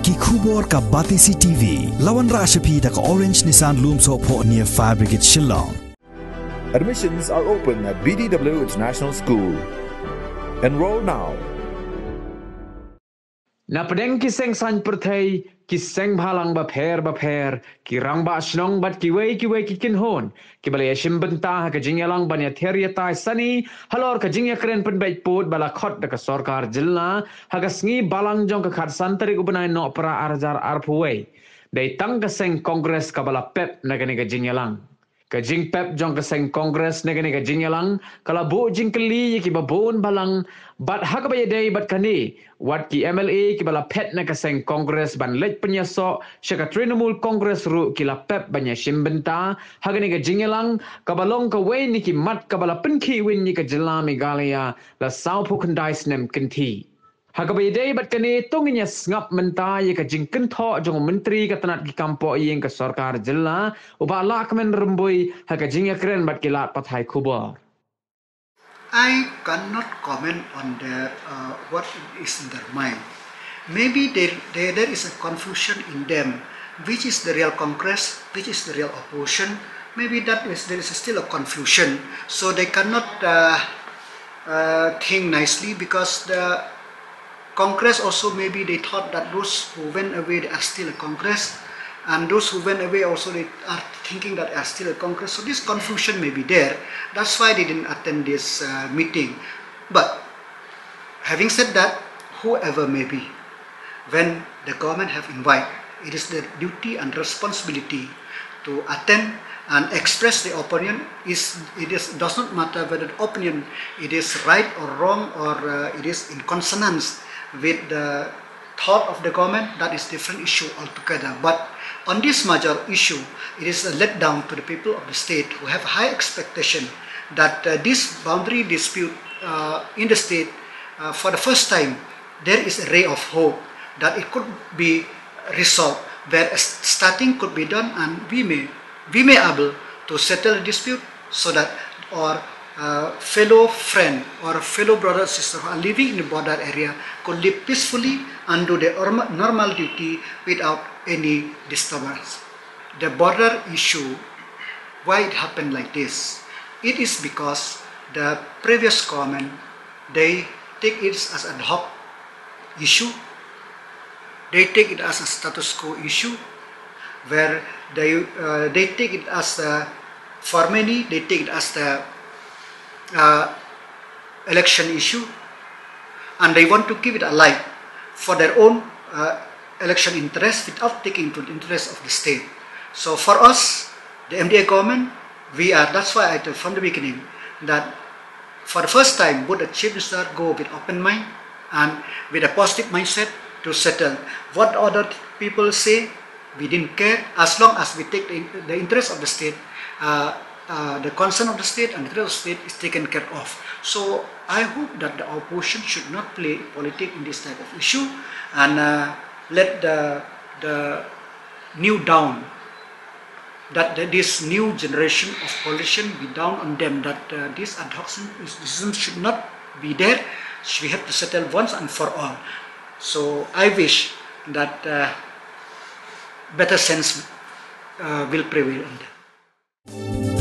ki khubor ka Batisi TV lawan rashapi da ka Orange Nissan Loom so po near Fire Brigade Shillong. Admissions are open at BDW International School. Enroll now. Na pedeng kiseng san perthai kiseng bhalang ba pher ki rang ba snong bat ki wei ki kin hon ki balaya shimbenta ka Jingïalang banya theria tai sani halor ka Jingïakren Pynbeit put bala khot da ka sarkar jilna haga sngi balang jong ka khat santari ubnai no pra arjar arpuwei dai tang ka seng congress ka bala pep nagani ka Jingïalang ka jing pep jong ka seng congress nagani ka Jingïalang kala bo jing kali ki ba bon balang bat hak ba yadai bat kani wat ki MLA ki bala pet na ka seng congress ban lej penyaso syaka Trinamool congress ru ki la pep banya shimbenta hagani ka Jingïalang ka balong ka wei ni ki mat ka bala penki win ni ka jila Meghalaya la sau pukandai snem kinti hagabai day bat kani tonginya ngap menta ye ka jingken tho jong menteri ka tanat ki kampo yeng ka sarkar jilla uba lak men rembui haga Jingïakren bat kilat pathai khubor. I cannot comment on what is in their mind. Maybe there is a confusion in them, which is the real Congress, which is the real opposition. Maybe there is still a confusion, so they cannot think nicely because the Congress also maybe they thought that those who went away they are still a Congress, and those who went away also they are thinking that they are still a Congress. So this confusion may be there. That's why they didn't attend this meeting. But having said that, whoever may be, when the government have invited, it is their duty and responsibility to attend and express the opinion. Does not matter whether the opinion it is right or wrong or it is in consonance with the thought of the government. That is different issue altogether. But on this major issue, it is a letdown to the people of the state who have high expectation that this boundary dispute in the state, for the first time, there is a ray of hope that it could be resolved, where a starting could be done, and we may able to settle the dispute so that our fellow friend or fellow brother sister who are living in the border area could live peacefully and do their normal duty without any disturbance. The border issue, why it happened like this? It is because the previous government, they take it as an ad hoc issue. They take it as a status quo issue, where they take it as for many they take it as the election issue, and they want to keep it alive for their own election interest without taking into the interest of the state. So for us, the MDA government, that's why I told from the beginning that for the first time, would the Chief Minister go with open mind and with a positive mindset to settle. What other people say, we didn't care, as long as we take the interest of the state, the concern of the state and the interest of the state is taken care of. So I hope that the opposition should not play politics in this type of issue and let the new down, that this new generation of politicians be down on them, that this ad hoc decision should not be there. We have to settle once and for all. So I wish that better sense will prevail on them.